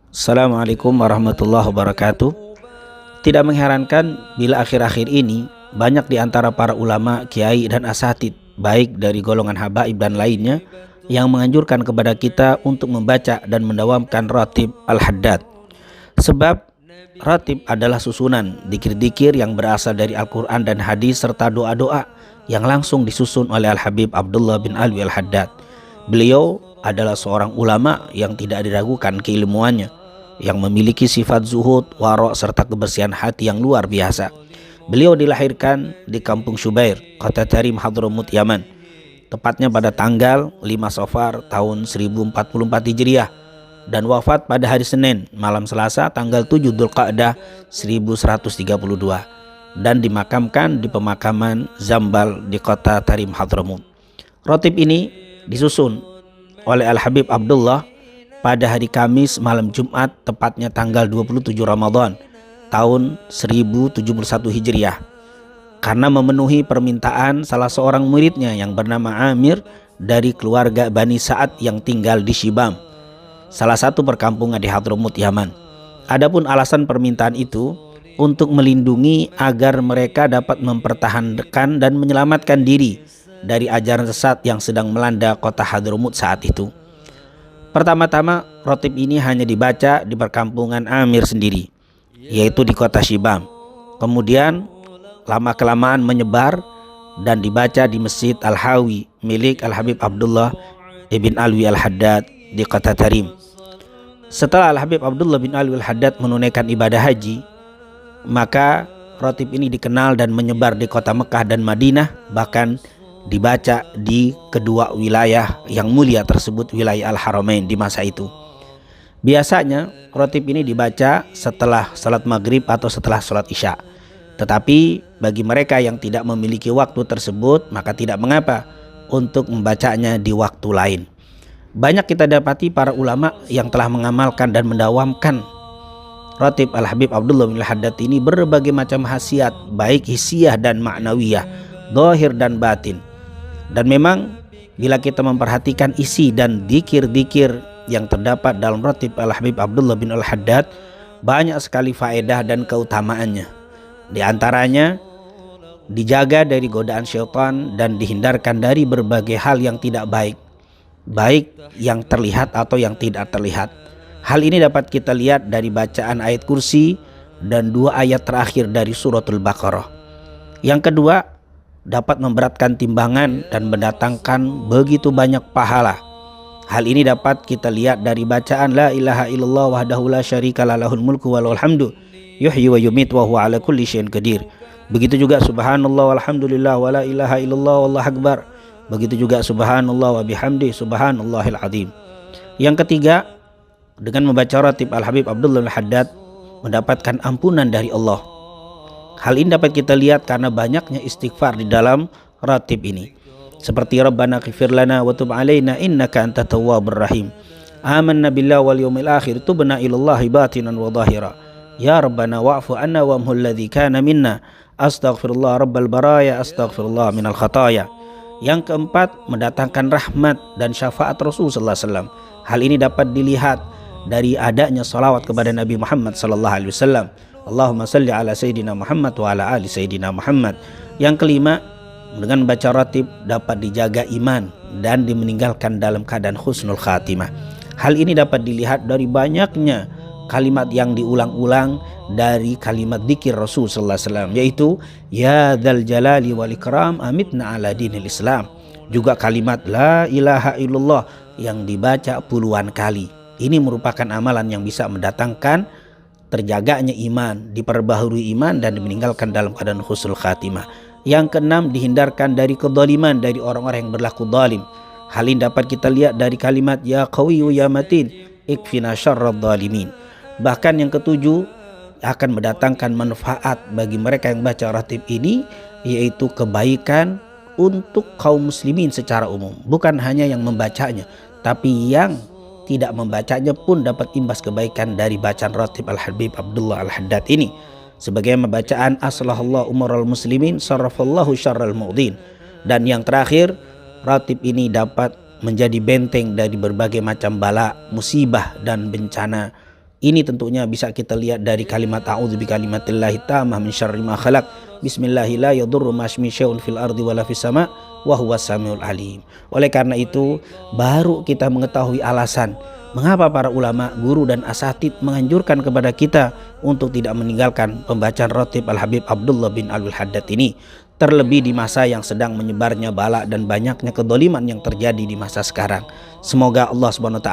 Assalamualaikum warahmatullahi wabarakatuh. Tidak mengherankan bila akhir-akhir ini banyak di antara para ulama, kiai dan asatid, baik dari golongan habaib dan lainnya, yang menganjurkan kepada kita untuk membaca dan mendawamkan ratib al-haddad. Sebab ratib adalah susunan dikir-dikir yang berasal dari Al-Quran dan hadis serta doa-doa yang langsung disusun oleh Al-Habib Abdullah bin Alwi al-Haddad. Beliau adalah seorang ulama yang tidak diragukan keilmuannya, yang memiliki sifat zuhud, warok serta kebersihan hati yang luar biasa. Beliau dilahirkan di kampung Syubair, kota Tarim, Hadramut, Yaman, tepatnya pada tanggal 5 Safar tahun 1044 Hijriah, dan wafat pada hari Senin malam Selasa tanggal 7 Dzulqa'dah 1132, dan dimakamkan di pemakaman Zambal di kota Tarim, Hadramut. Ratib ini disusun oleh Al-Habib Abdullah pada hari Kamis malam Jumat, tepatnya tanggal 27 Ramadan tahun 1071 Hijriah, karena memenuhi permintaan salah seorang muridnya yang bernama Amir dari keluarga Bani Sa'ad yang tinggal di Shibam, salah satu perkampungan di Hadramut, Yaman. Adapun alasan permintaan itu untuk melindungi agar mereka dapat mempertahankan dan menyelamatkan diri dari ajaran sesat yang sedang melanda kota Hadramut saat itu. Pertama-tama, ratib ini hanya dibaca di perkampungan Amir sendiri, yaitu di kota Shibam. Kemudian lama-kelamaan menyebar dan dibaca di Masjid Al-Hawi milik Al-Habib Abdullah ibn Alwi al-Haddad di kota Tarim. Setelah Al-Habib Abdullah bin Alwi al-Haddad menunaikan ibadah haji, maka ratib ini dikenal dan menyebar di kota Mekah dan Madinah, bahkan dibaca di kedua wilayah yang mulia tersebut, wilayah Al-Haramain di masa itu. Biasanya ratib ini dibaca setelah salat maghrib atau setelah salat isya. Tetapi bagi mereka yang tidak memiliki waktu tersebut, maka tidak mengapa untuk membacanya di waktu lain. Banyak kita dapati para ulama yang telah mengamalkan dan mendawamkan ratib Al-Habib Abdullah bin Al-Haddad ini berbagai macam khasiat, baik hissiyah dan ma'nawiyah, zahir dan batin. Dan memang bila kita memperhatikan isi dan dikir-dikir yang terdapat dalam ratib Al-Habib Abdullah bin Al-Haddad, banyak sekali faedah dan keutamaannya. Di antaranya dijaga dari godaan syaitan dan dihindarkan dari berbagai hal yang tidak baik, baik yang terlihat atau yang tidak terlihat. Hal ini dapat kita lihat dari bacaan ayat kursi dan 2 ayat terakhir dari suratul Baqarah. Yang kedua, dapat memberatkan timbangan dan mendatangkan begitu banyak pahala. Hal ini dapat kita lihat dari bacaan la ilaha illallah wahdahu la syarika lahul mulku wa lahul hamdu yuhyi wa yumitu wa huwa ala kulli syai'in qadir. Begitu juga subhanallah walhamdulillah wa la ilaha illallah wallahu akbar. Begitu juga subhanallah wa bihamdi subhanallahil azim. Yang ketiga, dengan membaca ratib Al-Habib Abdullah al-Haddad mendapatkan ampunan dari Allah. Hal ini dapat kita lihat karena banyaknya istighfar di dalam ratib ini. Seperti Rabbana ighfir lana wa tub alaina innaka antat tawwabur rahim. Amanna billahi wal yawmil akhir tubna ilallahi batinan wa zahira. Ya Rabbana wa'fu anna wa amhul ladzi kana minna. Astaghfirullah rabbal baraya astaghfirullah minal khataya. Yang keempat, mendatangkan rahmat dan syafaat Rasulullah SAW. Hal ini dapat dilihat dari adanya salawat kepada Nabi Muhammad SAW. Allahumma salli ala Sayyidina Muhammad wa ala ali Sayyidina Muhammad. Yang kelima, dengan baca ratib dapat dijaga iman dan dimeninggalkan dalam keadaan husnul khatimah. Hal ini dapat dilihat dari banyaknya kalimat yang diulang-ulang dari kalimat dzikir Rasul sallallahu alaihi wasallam, yaitu ya dzal jalali wal ikram amitna ala dinil Islam. Juga kalimat la ilaha illallah yang dibaca puluhan kali. Ini merupakan amalan yang bisa mendatangkan terjaganya iman, diperbaharui iman dan dimeninggalkan dalam keadaan husnul khatimah. Yang keenam, dihindarkan dari kezaliman dari orang-orang yang berlaku zalim. Hal ini dapat kita lihat dari kalimat ya qawiyyu ya matin ikfina syarradz zalimin. Bahkan yang ketujuh, akan mendatangkan manfaat bagi mereka yang baca ratib ini, yaitu kebaikan untuk kaum muslimin secara umum. Bukan hanya yang membacanya, tapi yang tidak membacanya pun dapat imbas kebaikan dari bacaan ratib Al-Habib Abdullah al-Haddad ini. Sebagaimana bacaan aslahallahu umaral muslimin sarrafallahu syarral mu'din. Dan yang terakhir, ratib ini dapat menjadi benteng dari berbagai macam bala, musibah dan bencana Ini tentunya bisa kita lihat dari kalimat a'udzu bikalimatillahi tammah min syarri ma khalaq. Bismillahi la yadurru ma'asmi syai'un fil ardi wala fis sama' wa huwas samiul alim. Oleh karena itu, baru kita mengetahui alasan mengapa para ulama, guru dan asatid menganjurkan kepada kita untuk tidak meninggalkan pembacaan rotib Al-Habib Abdullah bin Alwi Haddad ini. Terlebih di masa yang sedang menyebarnya bala dan banyaknya kedoliman yang terjadi di masa sekarang. Semoga Allah SWT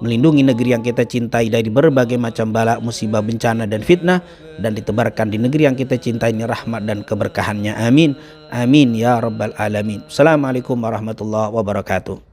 melindungi negeri yang kita cintai dari berbagai macam bala, musibah, bencana dan fitnah, dan ditebarkan di negeri yang kita cintai ini rahmat dan keberkahannya. Amin. Amin ya rabbal alamin. Assalamualaikum warahmatullahi wabarakatuh.